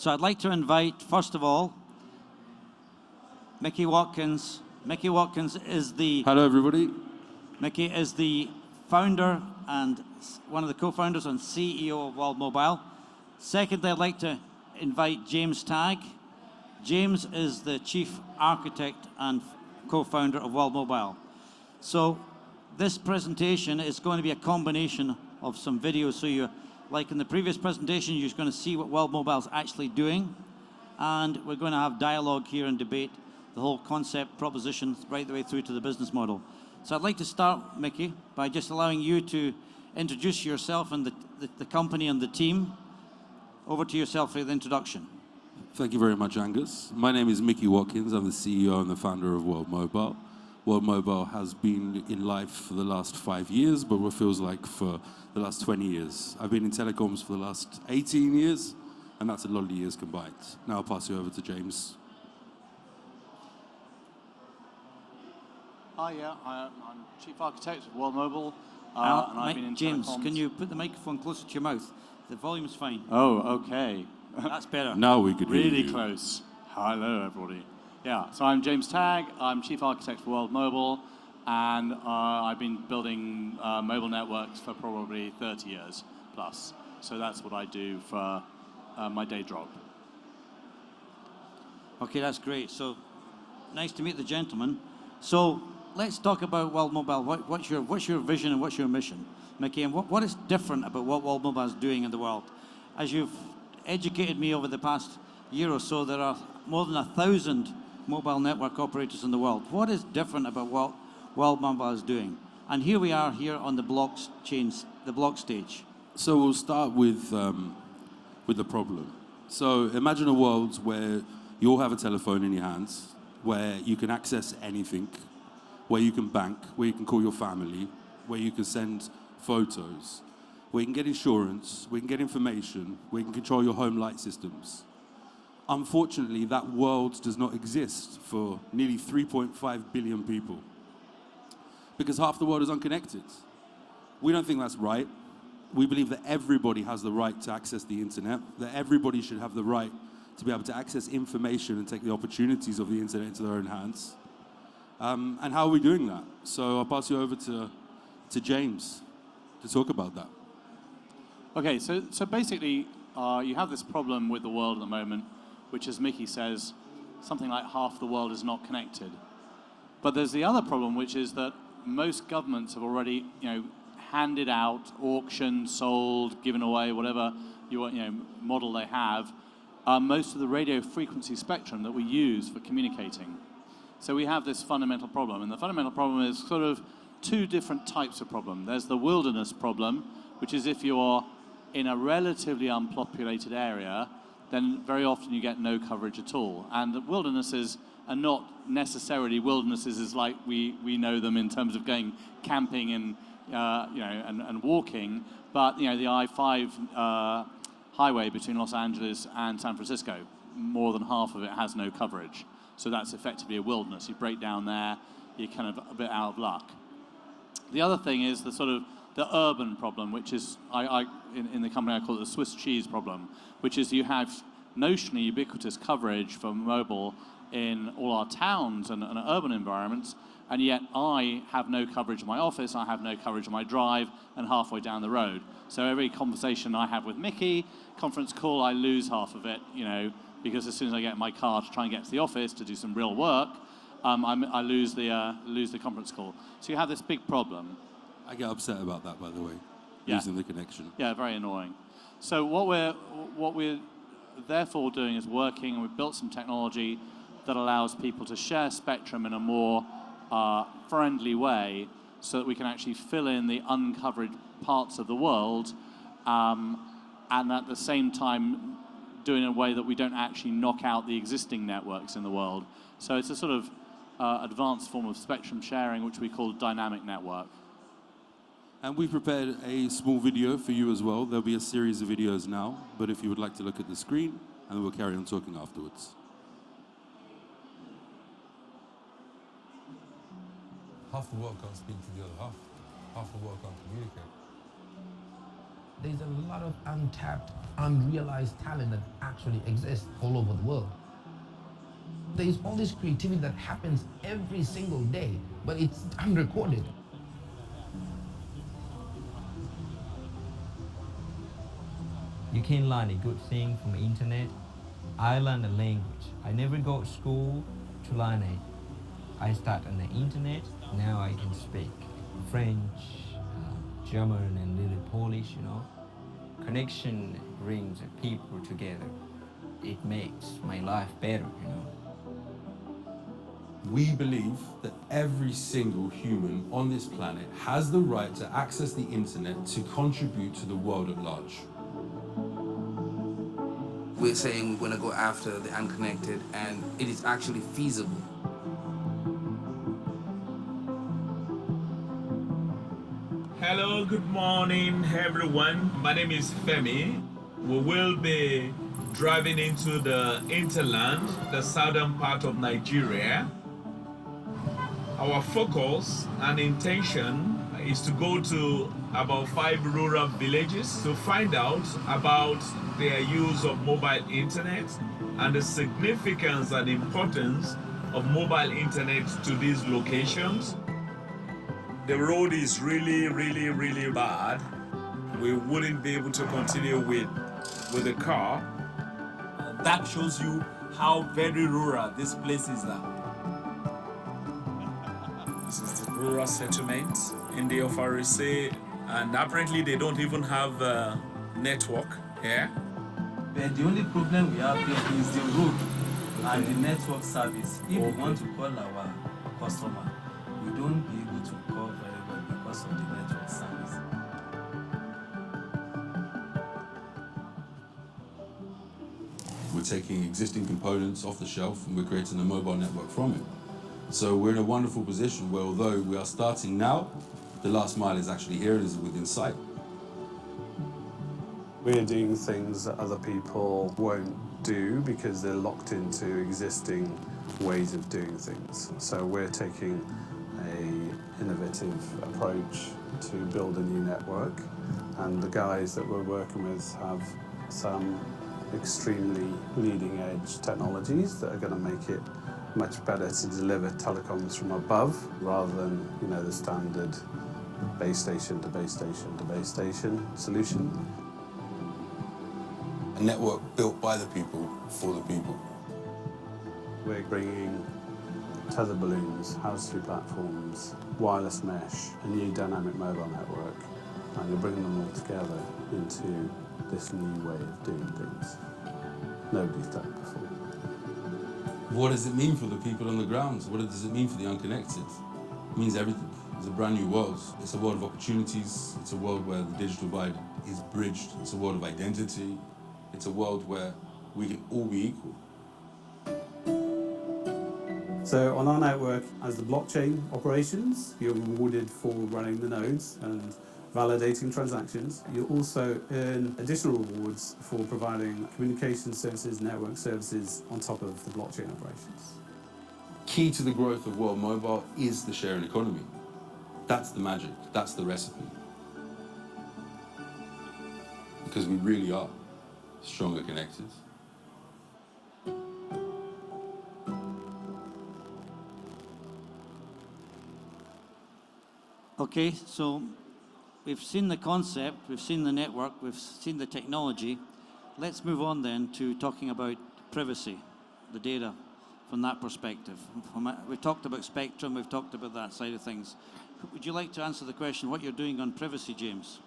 So I'd like to invite, first of all, Micky Watkins. Micky Watkins is the... Hello, everybody. Micky is the founder and one of the co-founders and CEO of World Mobile. Secondly, I'd like to invite James Tagg. James is the chief architect and co-founder of World Mobile. So this presentation is going to be a combination of some videos. So you, like in the previous presentation, you're going to see what World Mobile is actually doing. And we're going to have dialogue here and debate the whole concept, proposition, right the way through to the business model. So I'd like to start, Micky, by just allowing you to introduce yourself and the company and the team. Over to yourself for the introduction. Thank you very much, Angus. My name is Micky Watkins. I'm the CEO and the founder of World Mobile. World Mobile has been in life for the last 5 years, but what feels like for the last 20 years. I've been in telecoms for the last 18 years, and that's a lot of years combined. Now I'll pass you over to James. Hi, I'm Chief Architect of World Mobile, and I've been in James, telecoms. can you put the microphone closer to your mouth? The volume's fine. Oh, okay. That's better. Now we could hear Really you. close. Hello, everybody. Yeah, so I'm James Tagg. I'm Chief Architect for World Mobile, and I've been building mobile networks for probably 30 years plus. So that's what I do for my day job. Okay, that's great. So nice to meet the gentleman. So let's talk about World Mobile. What's your vision and what's your mission, Micky? And what is different about what World Mobile is doing in the world? As you've educated me over the past year or so, there are more than 1,000 mobile network operators in the world. What is different about what World Mobile is doing? And here we are here on the block stage. So we'll start with the problem. So imagine a world where you all have a telephone in your hands, where you can access anything, where you can bank, where you can call your family, where you can send photos, where you can get insurance, where you can get information, where you can control your home light systems. Unfortunately, that world does not exist for nearly 3.5 billion people because half the world is unconnected. We don't think that's right. We believe that everybody has the right to access the internet, that everybody should have the right to be able to access information and take the opportunities of the internet into their own hands. And how are we doing that? So I'll pass you over to James to talk about that. Okay, so basically, you have this problem with the world at the moment, which, as Micky says, something like half the world is not connected. But there's the other problem, which is that most governments have already, handed out, auctioned, sold, given away, whatever model they have, most of the radio frequency spectrum that we use for communicating. So we have this fundamental problem, and the fundamental problem is sort of two different types of problem. There's the wilderness problem, which is if you're in a relatively unpopulated area, then very often you get no coverage at all. And the wildernesses are not necessarily wildernesses as like we know them in terms of going camping and and walking, but the I-5 highway between Los Angeles and San Francisco, more than half of it has no coverage. So that's effectively a wilderness. You break down there, you're kind of a bit out of luck. The other thing is the sort of the urban problem, which is, in the company I call it the Swiss cheese problem, which is you have notionally ubiquitous coverage for mobile in all our towns and urban environments, and yet I have no coverage in my office, I have no coverage on my drive, and halfway down the road. So every conversation I have with Micky, conference call, I lose half of it, because as soon as I get in my car to try and get to the office to do some real work, I lose the conference call. So you have this big problem. I get upset about that, by the way, Yeah. losing the connection. Yeah, very annoying. So what we're therefore doing is working, and we've built some technology that allows people to share spectrum in a more friendly way, so that we can actually fill in the uncovered parts of the world, and at the same time do it in a way that we don't actually knock out the existing networks in the world. So it's a sort of advanced form of spectrum sharing, which we call dynamic network. And we've prepared a small video for you as well. There'll be a series of videos now, but if you would like to look at the screen, and then we'll carry on talking afterwards. Half the world can't speak to the other half. Half the world can't communicate. There's a lot of untapped, unrealized talent that actually exists all over the world. There's all this creativity that happens every single day, but it's unrecorded. You can learn a good thing from the internet. I learned a language. I never go to school to learn it. I start on the internet. Now I can speak French, German, and little Polish, you know. Connection brings people together. It makes my life better, you know. We believe that every single human on this planet has the right to access the internet to contribute to the world at large. We're saying we're going to go after the unconnected, and it is actually feasible. Hello, good morning, everyone. My name is Femi. We will be driving into the hinterland, the southern part of Nigeria. Our focus and intention is to go to about 5 rural villages to find out about their use of mobile internet and the significance and importance of mobile internet to these locations. The road is really bad. We wouldn't be able to continue with the car. That shows you how very rural this place is now. This is the rural settlement in the FRSA, and apparently they don't even have a network here. But the only problem we have here is the road and the network service. If we want to call our customer, we don't be able to call very well because of the network service. We're taking existing components off the shelf and we're creating a mobile network from it. So we're in a wonderful position where although we are starting now, the last mile is actually here and is within sight. We're doing things that other people won't do because they're locked into existing ways of doing things. So we're taking an innovative approach to build a new network, and the guys that we're working with have some extremely leading edge technologies that are going to make it much better to deliver telecoms from above rather than, you know, the standard base station to base station to base station solution. A network built by the people, for the people. We're bringing tether balloons, house-free platforms, wireless mesh, a new dynamic mobile network, and we're bringing them all together into this new way of doing things. Nobody's done it before. What does it mean for the people on the ground? What does it mean for the unconnected? It means everything. It's a brand new world. It's a world of opportunities. It's a world where the digital divide is bridged. It's a world of identity. It's a world where we can all be equal. So on our network, as the blockchain operations, you're rewarded for running the nodes and validating transactions. You also earn additional rewards for providing communication services, network services on top of the blockchain operations. Key to the growth of world mobile is the sharing economy. That's the magic. That's the recipe. Because we really are stronger connected. Okay, so we've seen the concept, we've seen the network, we've seen the technology. Let's move on then to talking about privacy, the data, from that perspective. We've talked about spectrum, we've talked about that side of things. Would you like to answer the question, what you're doing on privacy, James?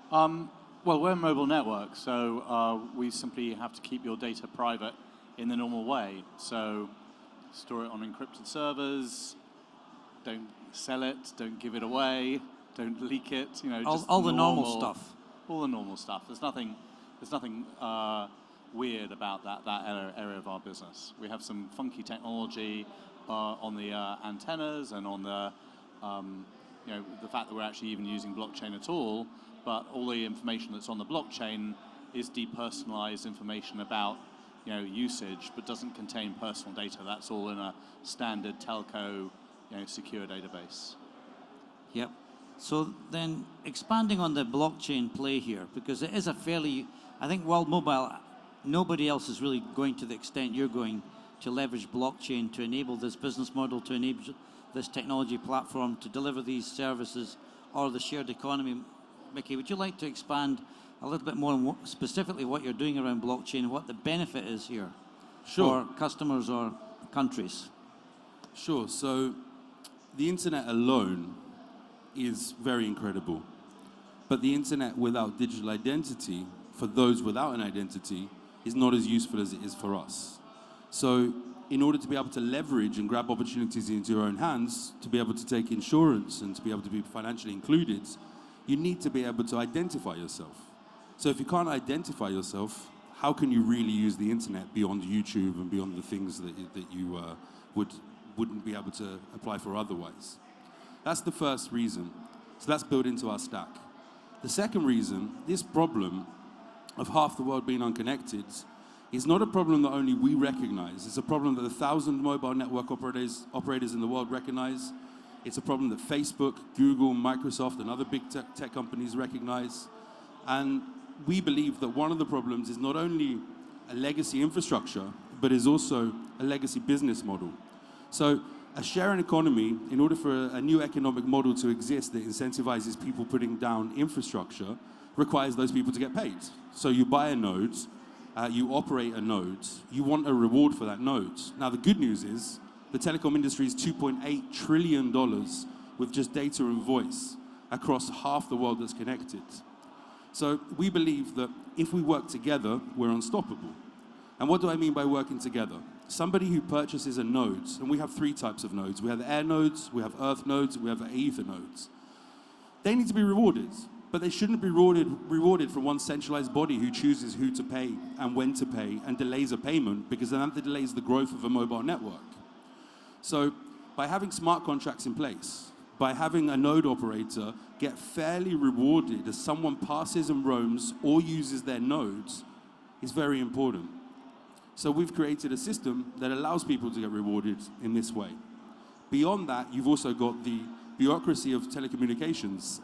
Well, we're a mobile network, so we simply have to keep your data private in the normal way. So store it on encrypted servers, don't sell it, don't give it away, don't leak it, you know, just all the normal stuff. All the normal stuff. There's nothing weird about that area of our business. We have some funky technology on the antennas and on the, you know, the fact that we're actually even using blockchain at all, but all the information that's on the blockchain is depersonalized information about, you know, usage, but doesn't contain personal data. That's all in a standard telco, you know, secure database. Yep. So then, expanding on the blockchain play here, because it is a fairly, I think World Mobile, nobody else is really going to the extent you're going to leverage blockchain to enable this business model, to enable this technology platform to deliver these services or the shared economy. Micky, would you like to expand a little bit more on specifically what you're doing around blockchain, what the benefit is here Sure. for customers or countries? Sure. So the internet alone is very incredible. But the internet without digital identity, for those without an identity, is not as useful as it is for us. So in order to be able to leverage and grab opportunities into your own hands, to be able to take insurance and to be able to be financially included, you need to be able to identify yourself. So if you can't identify yourself, how can you really use the internet beyond YouTube and beyond the things that you wouldn't be able to apply for otherwise? That's the first reason. So that's built into our stack. The second reason, this problem of half the world being unconnected is not a problem that only we recognize. It's a problem that 1,000 mobile network operators in the world recognize. It's a problem that Facebook, Google, Microsoft, and other big tech companies recognize. And we believe that one of the problems is not only a legacy infrastructure, but is also a legacy business model. So a sharing economy, in order for a new economic model to exist that incentivizes people putting down infrastructure, requires those people to get paid. So you buy a node, you operate a node, you want a reward for that node. Now the good news is, the telecom industry is $2.8 trillion with just data and voice across half the world that's connected. So we believe that if we work together, we're unstoppable. And what do I mean by working together? Somebody who purchases a node, and we have 3 types of nodes. We have air nodes, we have earth nodes, we have ether nodes. They need to be rewarded, but they shouldn't be rewarded from one centralized body who chooses who to pay and when to pay and delays a payment, because then that delays the growth of a mobile network. So by having smart contracts in place, by having a node operator get fairly rewarded as someone passes and roams or uses their nodes is very important. So we've created a system that allows people to get rewarded in this way. Beyond that, you've also got the bureaucracy of telecommunications.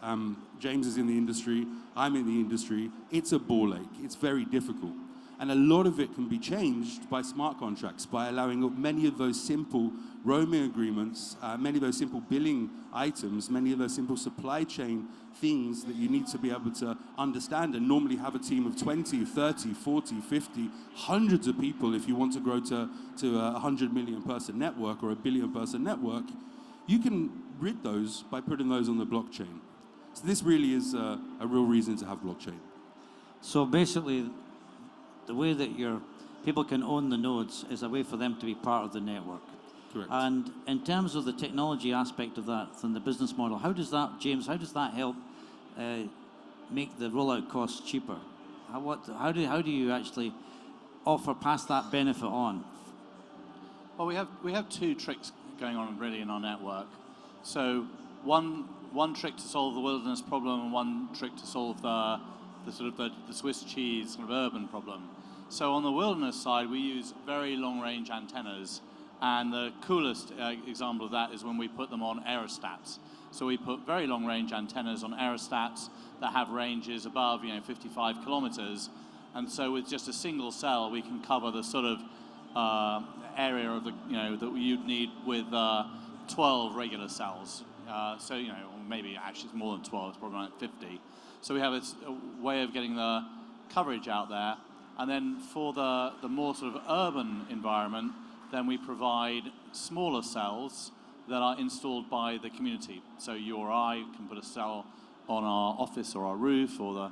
James is in the industry, I'm in the industry. It's a ball ache, it's very difficult. And a lot of it can be changed by smart contracts, by allowing many of those simple roaming agreements, many of those simple billing items, many of those simple supply chain things that you need to be able to understand and normally have a team of 20, 30, 40, 50, hundreds of people if you want to grow to a 100 million person network or a billion person network. You can rid those by putting those on the blockchain. So this really is a real reason to have blockchain. So basically, the way that people can own the nodes is a way for them to be part of the network. Correct. And in terms of the technology aspect of that and the business model, how does that, James, how does that help make the rollout costs cheaper? How do you actually pass that benefit on? Well, we have 2 tricks going on really in our network. So one trick to solve the wilderness problem and one trick to solve the Swiss cheese sort of urban problem. So on the wilderness side, we use very long-range antennas, and the coolest example of that is when we put them on aerostats. So we put very long-range antennas on aerostats that have ranges above 55 kilometers, and so with just a single cell, we can cover the sort of area of that you'd need with 12 regular cells. So maybe actually it's more than 12, it's probably like 50. So we have a way of getting the coverage out there. And then for the more sort of urban environment, then we provide smaller cells that are installed by the community. So you or I can put a cell on our office or our roof or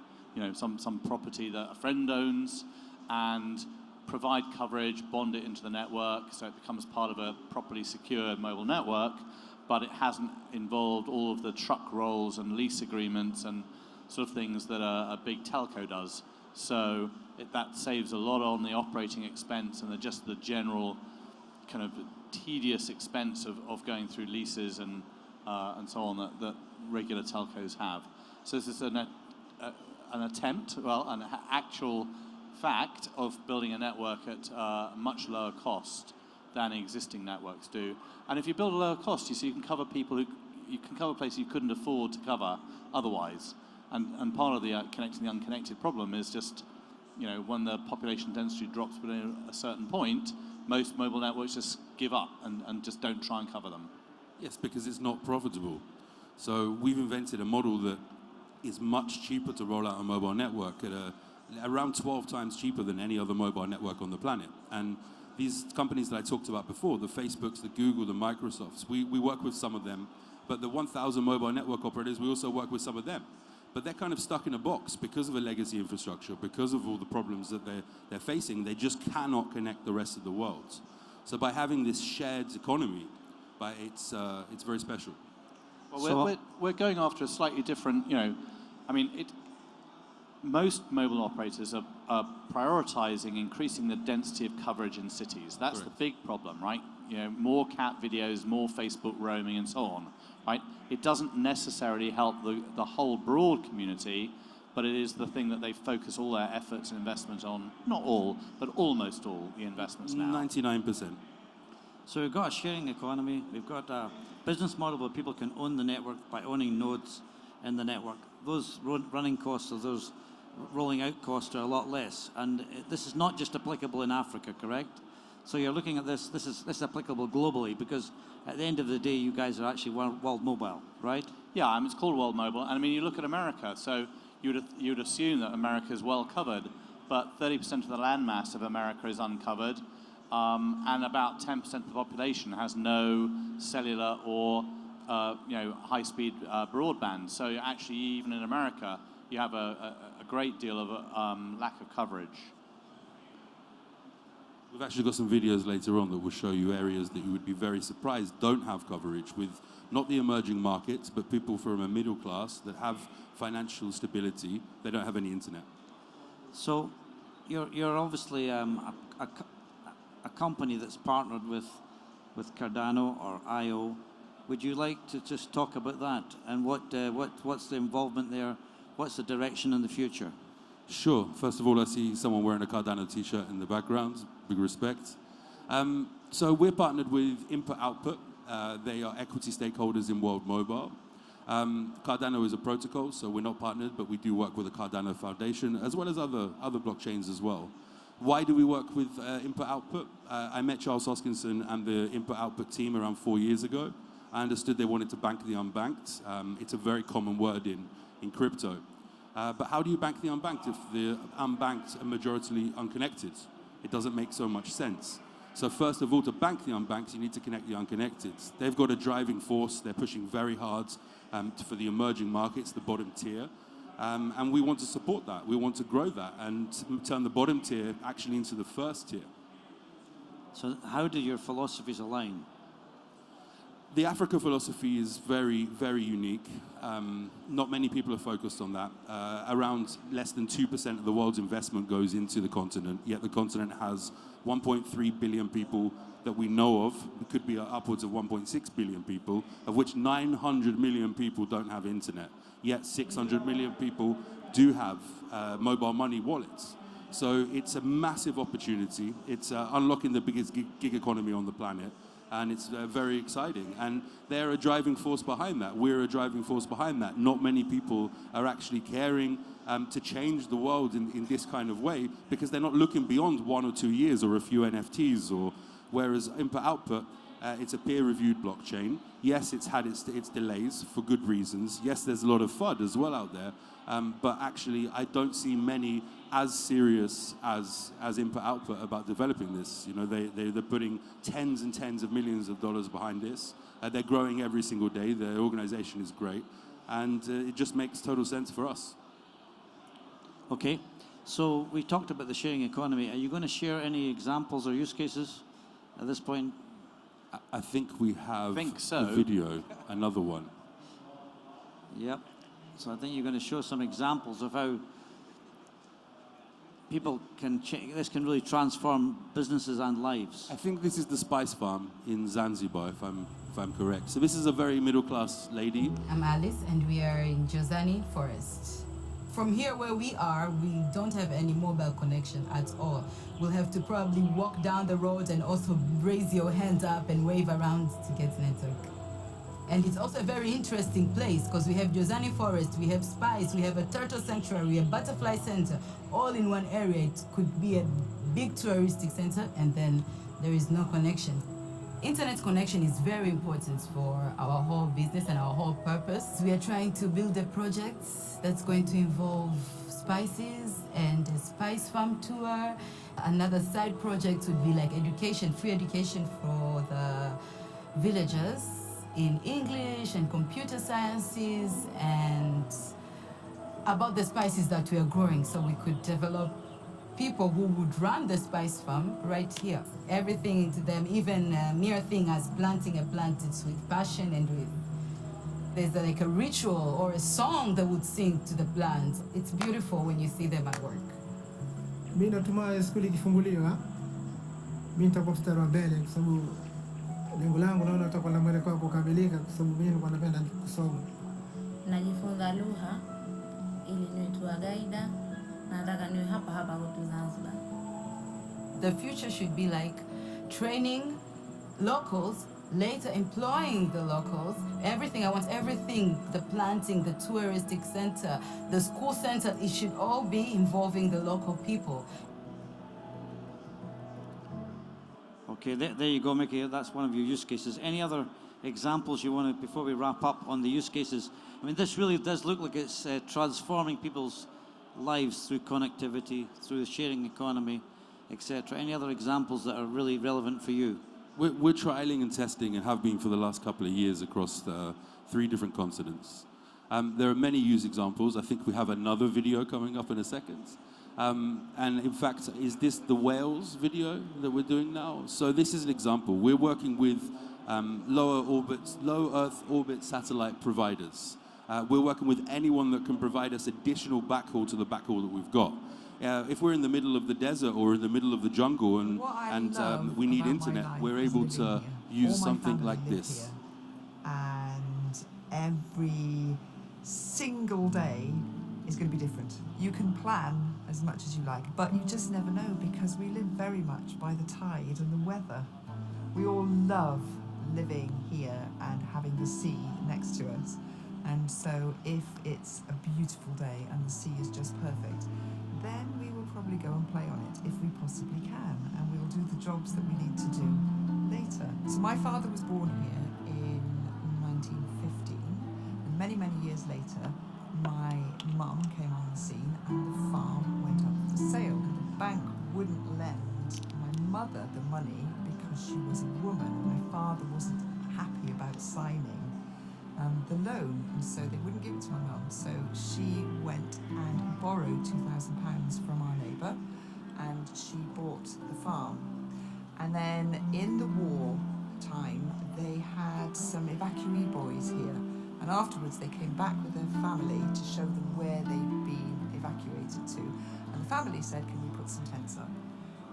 some property that a friend owns and provide coverage, bond it into the network so it becomes part of a properly secured mobile network, but it hasn't involved all of the truck rolls and lease agreements and sort of things that a big telco does. So that saves a lot on the operating expense and just the general kind of tedious expense of going through leases and so on that regular telcos have. So this is an attempt, an actual fact of building a network at a much lower cost than existing networks do. And if you build a lower cost, you can cover people you can cover places you couldn't afford to cover otherwise. And part of the connecting the unconnected problem is just, when the population density drops below a certain point, most mobile networks just give up and just don't try and cover them. Yes, because it's not profitable. So we've invented a model that is much cheaper to roll out a mobile network at around 12 times cheaper than any other mobile network on the planet. And these companies that I talked about before, the Facebooks, the Google, the Microsofts, we work with some of them, but the 1,000 mobile network operators, we also work with some of them. But they're kind of stuck in a box because of a legacy infrastructure, because of all the problems that they're facing. They just cannot connect the rest of the world. So by having this shared economy, it's very special. Well, we're going after a slightly different, most mobile operators are prioritizing increasing the density of coverage in cities. That's Correct. the big problem, right? More cat videos, more Facebook roaming, and so on, right? It doesn't necessarily help the whole broad community, but it is the thing that they focus all their efforts and investment on. Not all, but almost all the investments now. 99%. So we've got a sharing economy. We've got a business model where people can own the network by owning nodes in the network. Those running costs of those rolling out costs are a lot less. And this is not just applicable in Africa, correct? So you're looking at this is applicable globally, because at the end of the day, you guys are actually World Mobile, right? Yeah, it's called World Mobile. And you look at America, so you'd assume that America is well covered, but 30% of the landmass of America is uncovered, and about 10% of the population has no cellular or high-speed broadband. So actually, even in America, you have a great deal of lack of coverage. We've actually got some videos later on that will show you areas that you would be very surprised don't have coverage, with not the emerging markets, but people from a middle class that have financial stability. They don't have any internet. So you're obviously a company that's partnered with Cardano or IO. Would you like to just talk about that and what's the involvement there? What's the direction in the future? Sure. First of all, I see someone wearing a Cardano t-shirt in the background. Big respect. So we're partnered with Input Output. They are equity stakeholders in World Mobile. Cardano is a protocol, so we're not partnered, but we do work with the Cardano Foundation, as well as other blockchains as well. Why do we work with Input Output? I met Charles Hoskinson and the Input Output team around 4 years ago. I understood they wanted to bank the unbanked. It's a very common word in crypto. But how do you bank the unbanked if the unbanked are majority unconnected? It doesn't make so much sense. So first of all, to bank the unbanked, you need to connect the unconnected. They've got a driving force. They're pushing very hard for the emerging markets, the bottom tier. And we want to support that. We want to grow that and turn the bottom tier actually into the first tier. So how do your philosophies align? The Africa philosophy is very, very unique. Not many people are focused on that. Around less than 2% of the world's investment goes into the continent, yet the continent has 1.3 billion people that we know of. It could be upwards of 1.6 billion people, of which 900 million people don't have internet. Yet 600 million people do have mobile money wallets. So it's a massive opportunity. It's unlocking the biggest gig economy on the planet. And it's very exciting. And they're a driving force behind that. We're a driving force behind that. Not many people are actually caring to change the world in this kind of way, because they're not looking beyond 1 or 2 years or a few NFTs. Whereas Input Output, it's a peer-reviewed blockchain. Yes, it's had its delays for good reasons. Yes, there's a lot of FUD as well out there. But actually, I don't see many as serious as Input Output about developing this. They're putting tens and tens of millions of dollars behind this. They're growing every single day. Their organization is great. And it just makes total sense for us. Okay. So we talked about the sharing economy. Are you going to share any examples or use cases at this point? I think we have so. a video, another one. Yep. So I think you're going to show some examples of how people this can really transform businesses and lives. I think this is the Spice Farm in Zanzibar, if I'm correct. So this is a very middle-class lady. I'm Alice, and we are in Jozani Forest. From here where we are, we don't have any mobile connection at all. We'll have to probably walk down the road and also raise your hands up and wave around to get network. And it's also a very interesting place because we have Jozani Forest, we have spice, we have a turtle sanctuary, we have butterfly center, all in one area. It could be a big touristic center, and then there is no connection. Internet connection is very important for our whole business and our whole purpose. We are trying to build a project that's going to involve spices and a spice farm tour. Another side project would be like education, free education for the villagers in English and computer sciences and about the spices that we are growing, so we could develop people who would run the spice farm right here. Everything into them, even a mere thing as planting a plant, it's with passion and with, there's like a ritual or a song that would sing to the plant. It's beautiful when you see them at work. Mimi natumai skuli ikifunguliwa, mimi nitakuwa mstari wa mbele kwa sababu lengo langu naona tutakuwa na mwelekeo wa kukamilika kwa sababu mimi nilikuwa napenda kusoma. Najifunza lugha ili niwe tour guide. Nataka niwe hapa hapa kwetu Zanzibar. The future should be like training locals, later employing the locals. Everything, I want everything, the planting, the touristic center, the school center, it should all be involving the local people. Okay, there you go, Micky. That's one of your use cases. Any other examples you want to, before we wrap up on the use cases? I mean, this really does look like it's transforming people's lives through connectivity, through the sharing economy, etc. Any other examples that are really relevant for you? We're trialing and testing and have been for the last couple of years across 3 different continents. There are many use examples. I think we have another video coming up in a second. And in fact, is this the Wales video that we're doing now? So this is an example. We're working with low Earth orbit satellite providers. We're working with anyone that can provide us additional backhaul to the backhaul that we've got. If we're in the middle of the desert or in the middle of the jungle and we need internet, we're able to use something like this. And every single day is going to be different. You can plan as much as you like, but you just never know because we live very much by the tide and the weather. We all love living here and having the sea next to us. And so if it's a beautiful day and the sea is just perfect, then we will probably go and play on it if we possibly can, and we'll do the jobs that we need to do later. So my father was born here in 1915, and many, many years later, my mum came on the scene and the farm went up for sale. The bank wouldn't lend my mother the money because she was a woman. My father wasn't happy about signing the loan, and so they wouldn't give it to my mum. So she went and borrowed £2,000 from our neighbour, and she bought the farm. And then in the war time, they had some evacuee boys here, and afterwards they came back with their family to show them where they'd been evacuated to. And the family said, "Can we put some tents up?"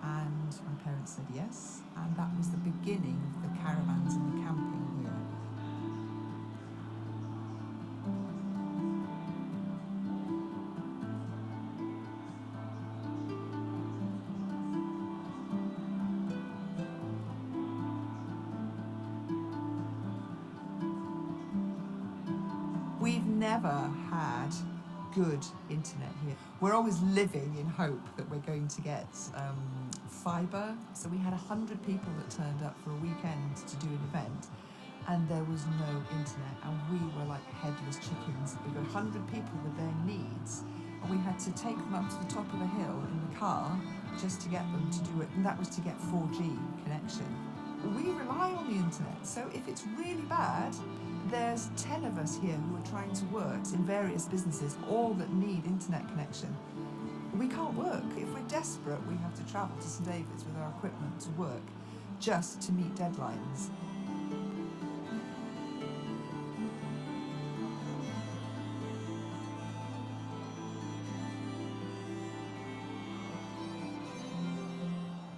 And my parents said yes, and that was the beginning of the caravans and the camping here. We've never had good internet here. We're always living in hope that we're going to get fibre. So we had 100 people that turned up for a weekend to do an event, and there was no internet, and we were like headless chickens. We got 100 people with their needs, and we had to take them up to the top of the hill in the car just to get them to do it, and that was to get 4G connection. We rely on the internet, so if it's really bad, there's 10 of us here who are trying to work in various businesses, all that need internet connection. We can't work. If we're desperate, we have to travel to St David's with our equipment to work just to meet deadlines.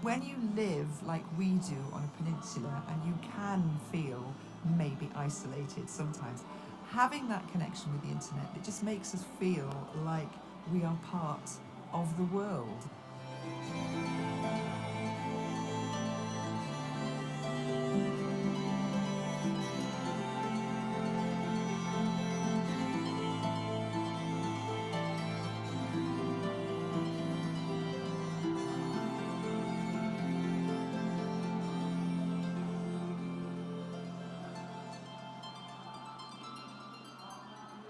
When you live like we do on a peninsula, and you can feel maybe isolated sometimes, having that connection with the internet, it just makes us feel like we are part of the world.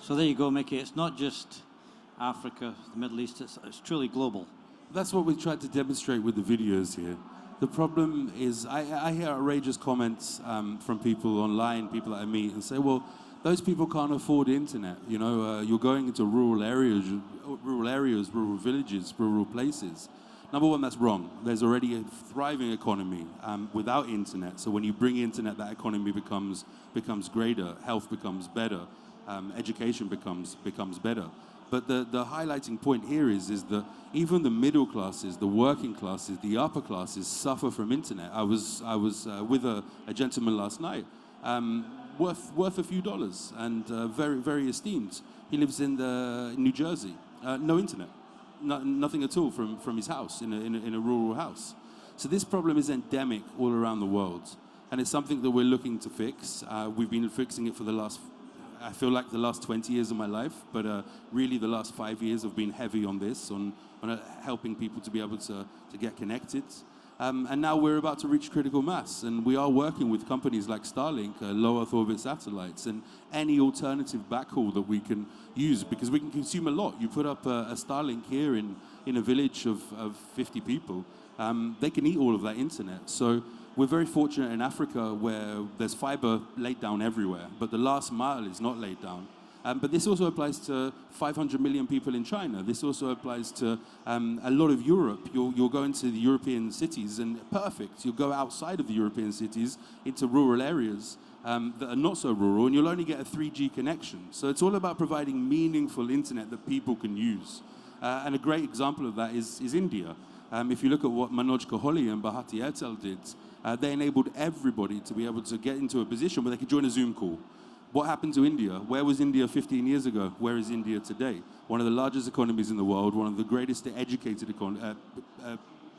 So there you go, Micky. It's not just Africa, the Middle East, it's truly global. That's what we tried to demonstrate with the videos here. The problem is, I hear outrageous comments from people online, people that I meet, and say, well, those people can't afford internet. You know, you're going into rural areas, rural villages, rural places. Number one, that's wrong. There's already a thriving economy without internet. So when you bring internet, that economy becomes greater, health becomes better, education becomes better. But the highlighting point here is that even the middle classes, the working classes, the upper classes suffer from internet. I was with a gentleman last night, worth a few dollars, and very, very esteemed. He lives in New Jersey. No internet, nothing at all from his house in a rural house. So this problem is endemic all around the world, and it's something that we're looking to fix. We've been fixing it for the last 20 years of my life, but really the last 5 years have been heavy on this, on helping people to be able to get connected. And now we're about to reach critical mass, and we are working with companies like Starlink, low Earth orbit satellites, and any alternative backhaul that we can use, because we can consume a lot. You put up a Starlink here in a village of 50 people, they can eat all of that internet. So we're very fortunate in Africa where there's fiber laid down everywhere, but the last mile is not laid down. But this also applies to 500 million people in China. This also applies to a lot of Europe. You'll go into the European cities, and perfect. You'll go outside of the European cities into rural areas that are not so rural, and you'll only get a 3G connection. So it's all about providing meaningful internet that people can use. And a great example of that is India. If you look at what Manoj Kohli and Bharti Airtel did, they enabled everybody to be able to get into a position where they could join a Zoom call. What happened to India? Where was India 15 years ago? Where is India today? One of the largest economies in the world, one of the greatest educated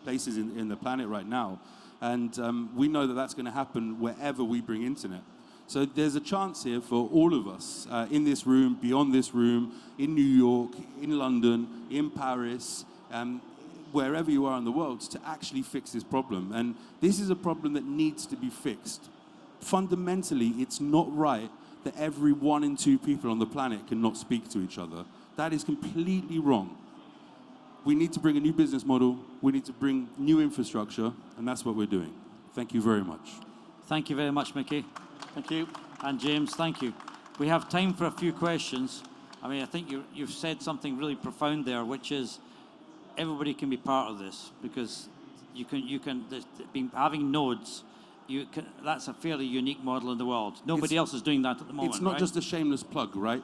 places in the planet right now. And we know that that's going to happen wherever we bring internet. So there's a chance here for all of us in this room, beyond this room, in New York, in London, in Paris, wherever you are in the world, to actually fix this problem. And this is a problem that needs to be fixed. Fundamentally, it's not right that every 1 in 2 people on the planet cannot speak to each other. That is completely wrong. We need to bring a new business model, we need to bring new infrastructure, and that's what we're doing. Thank you very much. Thank you very much, Micky. Thank you. And James, thank you. We have time for a few questions. I mean, I think you've said something really profound there, which is everybody can be part of this, because having nodes, that's a fairly unique model in the world. Nobody else is doing that at the moment. It's not just a shameless plug, right?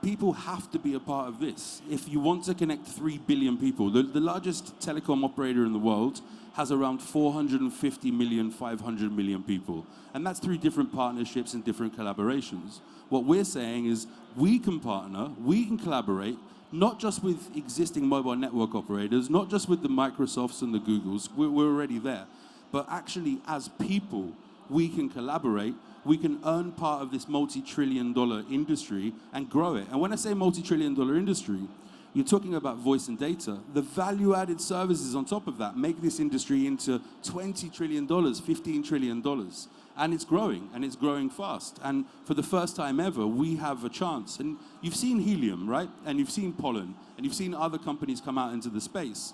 People have to be a part of this. If you want to connect 3 billion people, the largest telecom operator in the world has around 450 million, 500 million people. And that's through different partnerships and different collaborations. What we're saying is we can partner, we can collaborate, not just with existing mobile network operators, not just with the Microsofts and the Googles, we're already there. But actually, as people, we can collaborate, we can earn part of this multi-trillion-dollar industry and grow it. And when I say multi-trillion-dollar industry, you're talking about voice and data. The value-added services on top of that make this industry into $20 trillion, $15 trillion. And it's growing fast. And for the first time ever, we have a chance. And you've seen helium, right? And you've seen pollen, and you've seen other companies come out into the space.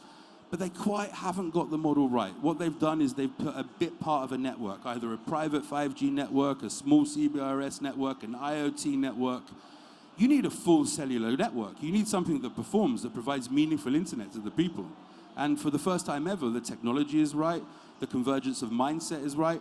But they quite haven't got the model right. What they've done is they've put a bit part of a network, either a private 5G network, a small CBRS network, an IoT network. You need a full cellular network. You need something that performs, that provides meaningful internet to the people. And for the first time ever, the technology is right, the convergence of mindset is right.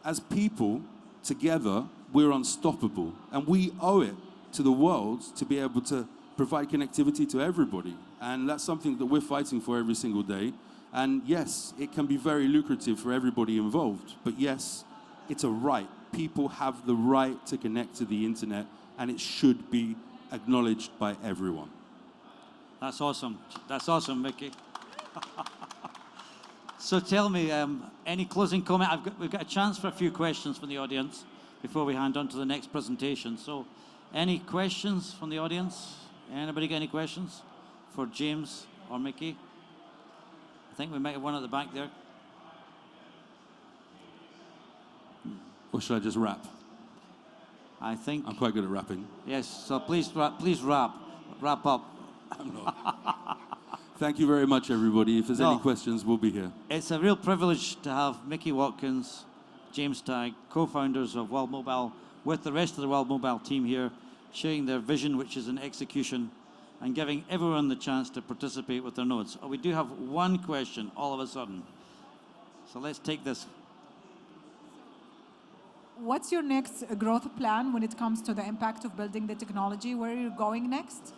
As people, together, we're unstoppable. And we owe it to the world to be able to provide connectivity to everybody. And that's something that we're fighting for every single day. And yes, it can be very lucrative for everybody involved. But yes, it's a right. People have the right to connect to the internet, and it should be acknowledged by everyone. That's awesome. That's awesome, Micky. So tell me, any closing comment? We've got a chance for a few questions from the audience before we hand on to the next presentation. So any questions from the audience? Anybody got any questions for James or Micky? I think we might have one at the back there. Or should I just wrap? I think. I'm quite good at rapping. Yes, so please wrap up. I'm not. Thank you very much, everybody. If there's any questions, we'll be here. It's a real privilege to have Micky Watkins, James Tagg, co-founders of World Mobile, with the rest of the World Mobile team here, sharing their vision, which is an execution, and giving everyone the chance to participate with their notes. We do have one question all of a sudden. So let's take this. What's your next growth plan when it comes to the impact of building the technology? Where are you going next?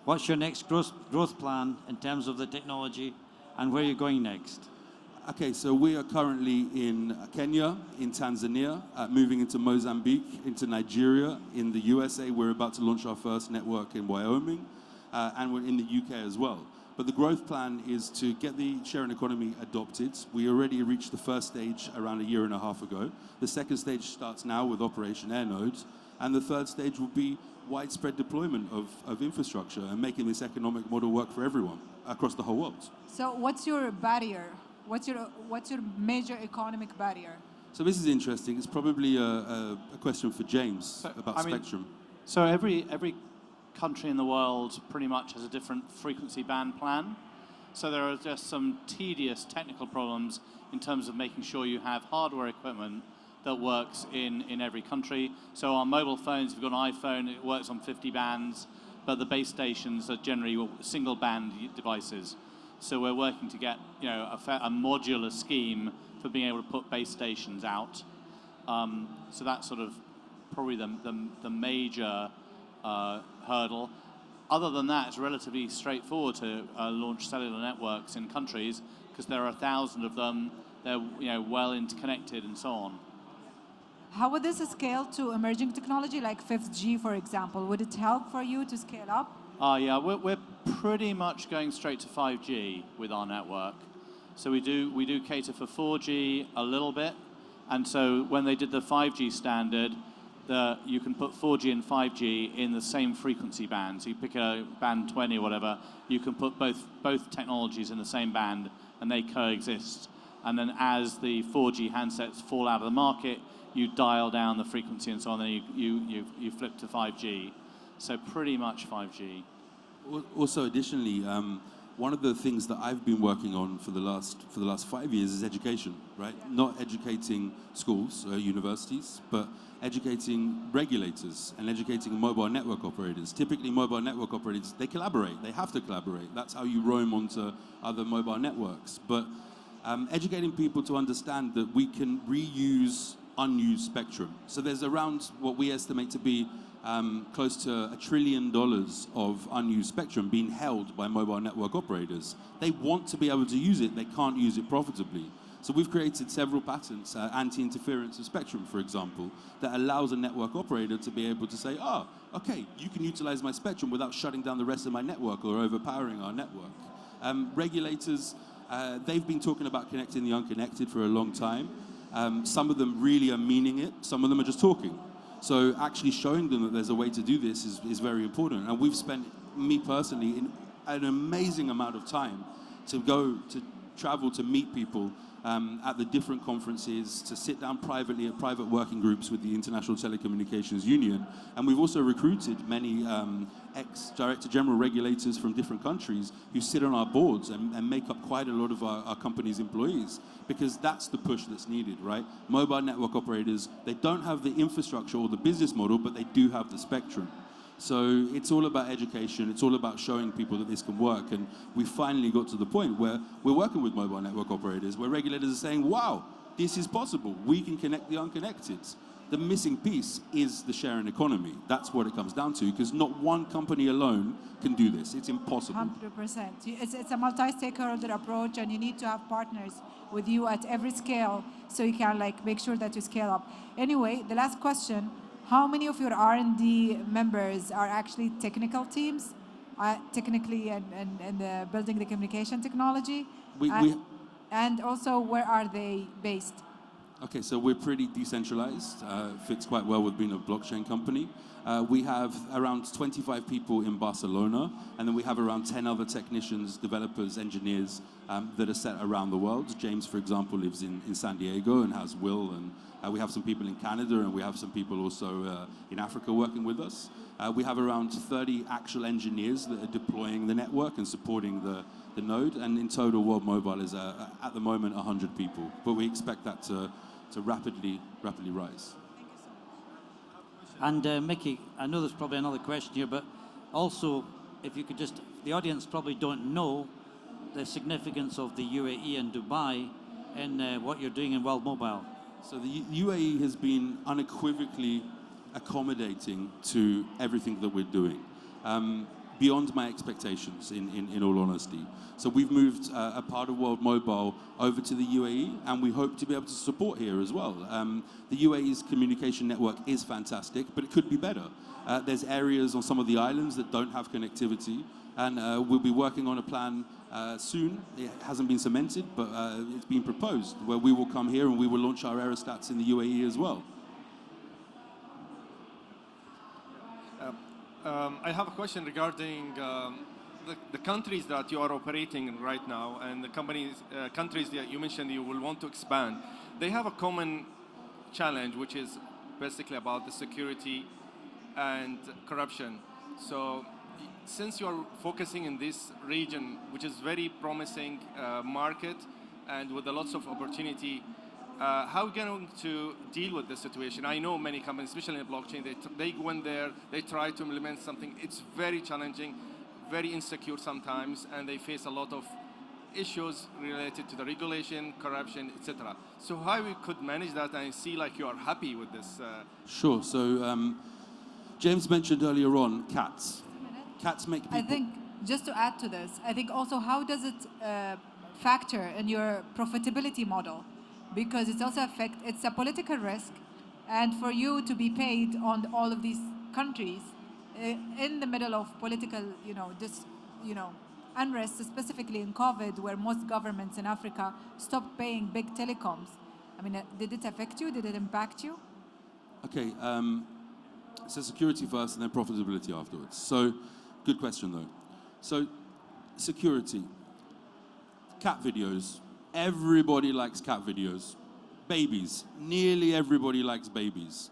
What's your next growth plan in terms of the technology, and where are you going next? Okay, so we are currently in Kenya, in Tanzania, moving into Mozambique, into Nigeria, in the USA. We're about to launch our first network in Wyoming, and we're in the UK as well. But the growth plan is to get the sharing economy adopted. We already reached the first stage around a year and a half ago. The second stage starts now with Operation Air Nodes, and the third stage will be widespread deployment of infrastructure and making this economic model work for everyone across the whole world. So what's your barrier? What's your major economic barrier? So this is interesting. It's probably a question for James about spectrum. So every country in the world pretty much has a different frequency band plan. So there are just some tedious technical problems in terms of making sure you have hardware equipment that works in every country. So on mobile phones, if you've got an iPhone, it works on 50 bands, but the base stations are generally single band devices. So we're working to get a modular scheme for being able to put base stations out. So that's sort of probably the major hurdle. Other than that, it's relatively straightforward to launch cellular networks in countries because there are 1,000 of them. They're well interconnected and so on. How would this scale to emerging technology like 5G, for example? Would it help for you to scale up? Yeah, we're pretty much going straight to 5G with our network. So we do cater for 4G a little bit, and so when they did the 5G standard, you can put 4G and 5G in the same frequency band. So you pick a band 20 or whatever, you can put both technologies in the same band, and they coexist. And then as the 4G handsets fall out of the market, you dial down the frequency and so on, and you flip to 5G. So pretty much 5G. Also, additionally, one of the things that I've been working on for the last 5 years is education, right? Yeah. Not educating schools, universities, but educating regulators and educating mobile network operators. Typically, mobile network operators, they collaborate. They have to collaborate. That's how you roam onto other mobile networks. But educating people to understand that we can reuse unused spectrum. So there's around what we estimate to be close to $1 trillion of unused spectrum being held by mobile network operators. They want to be able to use it, they can't use it profitably. So we've created several patents, anti-interference of spectrum, for example, that allows a network operator to be able to say, okay, you can utilize my spectrum without shutting down the rest of my network or overpowering our network. Regulators, they've been talking about connecting the unconnected for a long time. Some of them really are meaning it, some of them are just talking. So actually showing them that there's a way to do this is very important. And we've spent, me personally, an amazing amount of time to travel to meet people at the different conferences, to sit down privately at private working groups with the International Telecommunications Union. And we've also recruited many ex-Director General regulators from different countries who sit on our boards and make up quite a lot of our company's employees, because that's the push that's needed, right? Mobile network operators, they don't have the infrastructure or the business model, but they do have the spectrum. So it's all about education. It's all about showing people that this can work. And we finally got to the point where we're working with mobile network operators, where regulators are saying, wow, this is possible. We can connect the unconnected. The missing piece is the sharing economy. That's what it comes down to, because not one company alone can do this. It's impossible. 100%. It's a multi-stakeholder approach, and you need to have partners with you at every scale so you can make sure that you scale up. Anyway, the last question. How many of your R&D members are actually technical teams, technically and building the communication technology? And also, where are they based? Okay, so we're pretty decentralized. Fits quite well with being a blockchain company. We have around 25 people in Barcelona, and then we have around 10 other technicians, developers, engineers that are set around the world. James, for example, lives in San Diego and has Will, and we have some people in Canada, and we have some people also in Africa working with us. We have around 30 actual engineers that are deploying the network and supporting the node, and in total, World Mobile is at the moment 100 people, but we expect that to rapidly rise. And Micky, I know there's probably another question here, but also, if you could just, the audience probably don't know the significance of the UAE and Dubai in what you're doing in World Mobile. So the UAE has been unequivocally accommodating to everything that we're doing, beyond my expectations, in all honesty. So we've moved a part of World Mobile over to the UAE, and we hope to be able to support here as well. The UAE's communication network is fantastic, but it could be better. There's areas on some of the islands that don't have connectivity, and we'll be working on a plan soon. It hasn't been cemented, but it's been proposed, where we will come here and we will launch our Aerostats in the UAE as well. I have a question regarding the countries that you are operating in right now, and the countries that you mentioned you will want to expand. They have a common challenge, which is basically about the security and corruption. So since you are focusing in this region, which is very promising market and with a lots of opportunity, how are you going to deal with this situation? I know many companies, especially in blockchain, they go in there, they try to implement something. It's very challenging, very insecure sometimes, and they face a lot of issues related to the regulation, corruption, etc. So how we could manage that and see like you are happy with this? Sure. So James mentioned earlier on cats. Cats make people... I think, just to add to this, I think also how does it factor in your profitability model? Because it's also it's a political risk, and for you to be paid on all of these countries in the middle of political, unrest, specifically in COVID, where most governments in Africa stopped paying big telecoms. I mean, did it affect you? Did it impact you? Okay, so security first and then profitability afterwards. So, good question though. So, security, cat videos. Everybody likes cat videos. Babies. Nearly everybody likes babies.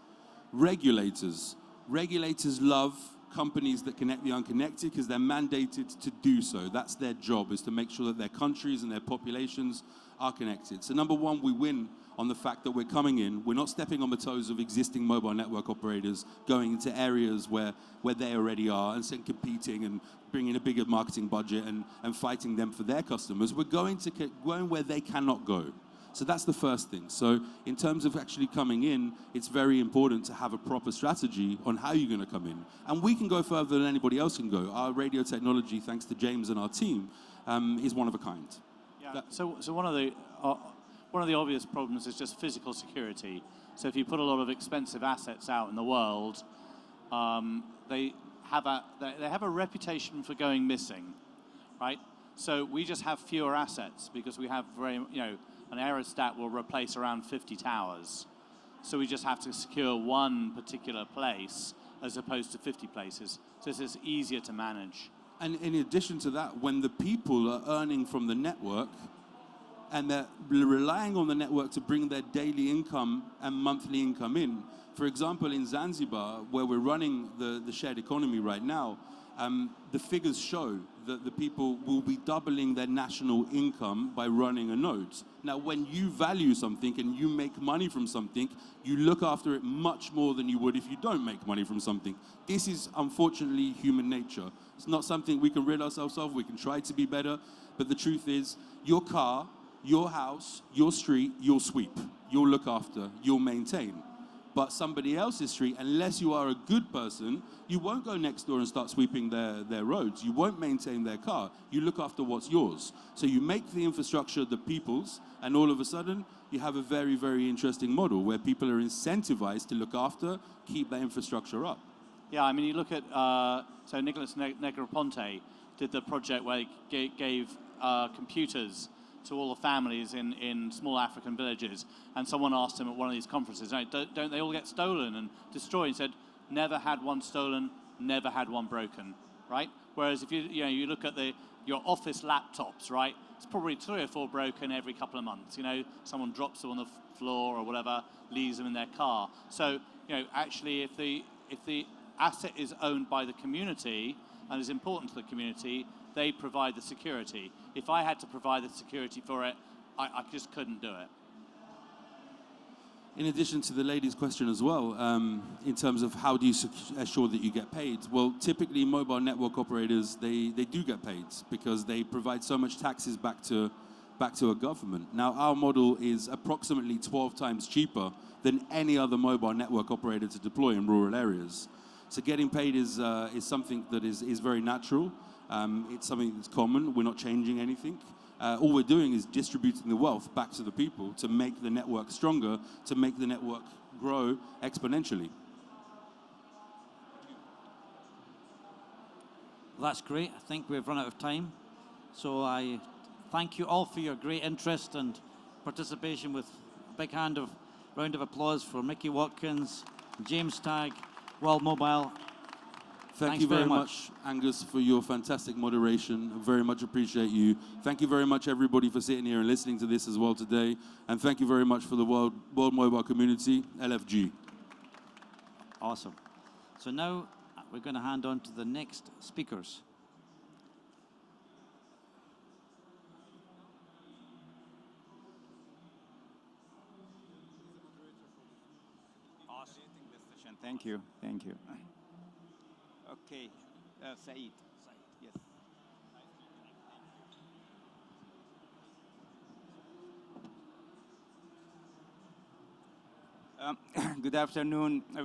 Regulators. Regulators love companies that connect the unconnected because they're mandated to do so. That's their job, is to make sure that their countries and their populations are connected. So number one, we win on the fact that we're coming in. We're not stepping on the toes of existing mobile network operators, going into areas where they already are and competing and bringing a bigger marketing budget and fighting them for their customers. We're going where they cannot go. So that's the first thing. So in terms of actually coming in, it's very important to have a proper strategy on how you're going to come in. And we can go further than anybody else can go. Our radio technology, thanks to James and our team, is one of a kind. Yeah. So one of the obvious problems is just physical security. So if you put a lot of expensive assets out in the world, they have a reputation for going missing, right? So we just have fewer assets because we have an Aerostat will replace around 50 towers. So we just have to secure one particular place as opposed to 50 places. So this is easier to manage. And in addition to that, when the people are earning from the network and they're relying on the network to bring their daily income and monthly income in, for example, in Zanzibar, where we're running the shared economy right now, the figures show that the people will be doubling their national income by running a node. Now, when you value something and you make money from something, you look after it much more than you would if you don't make money from something. This is, unfortunately, human nature. It's not something we can rid ourselves of. We can try to be better. But the truth is, your car, your house, your street, you'll sweep. You'll look after. You'll maintain. But somebody else's street, unless you are a good person, you won't go next door and start sweeping their roads. You won't maintain their car. You look after what's yours. So you make the infrastructure the people's, and all of a sudden, you have a very, very interesting model where people are incentivized to look after, keep that infrastructure up. Yeah, I mean, you look at, so Nicholas Negroponte did the project where he gave computers to all the families in small African villages, and someone asked him at one of these conferences, don't they all get stolen and destroyed? He said, never had one stolen, never had one broken, right? Whereas if you look at your office laptops, right? It's probably 3 or 4 broken every couple of months. Someone drops them on the floor or whatever, leaves them in their car. So, actually, if the asset is owned by the community and is important to the community, they provide the security. If I had to provide the security for it, I just couldn't do it. In addition to the lady's question as well, in terms of how do you assure that you get paid? Well, typically mobile network operators, they do get paid because they provide so much taxes back to a government. Now, our model is approximately 12 times cheaper than any other mobile network operator to deploy in rural areas. So getting paid is something that is very natural. It's something that's common. We're not changing anything. All we're doing is distributing the wealth back to the people to make the network stronger, to make the network grow exponentially. Well, that's great. I think we've run out of time. So I thank you all for your great interest and participation with a big round of applause for Micky Watkins, James Tagg, World Mobile. Thank you very much, Angus, for your fantastic moderation. I very much appreciate you. Thank you very much, everybody, for sitting here and listening to this as well today. And thank you very much for the World Mobile community, LFG. Awesome. So now we're going to hand on to the next speakers. Awesome. Thank you. Thank you. Okay, Saeed. Yes. Good afternoon,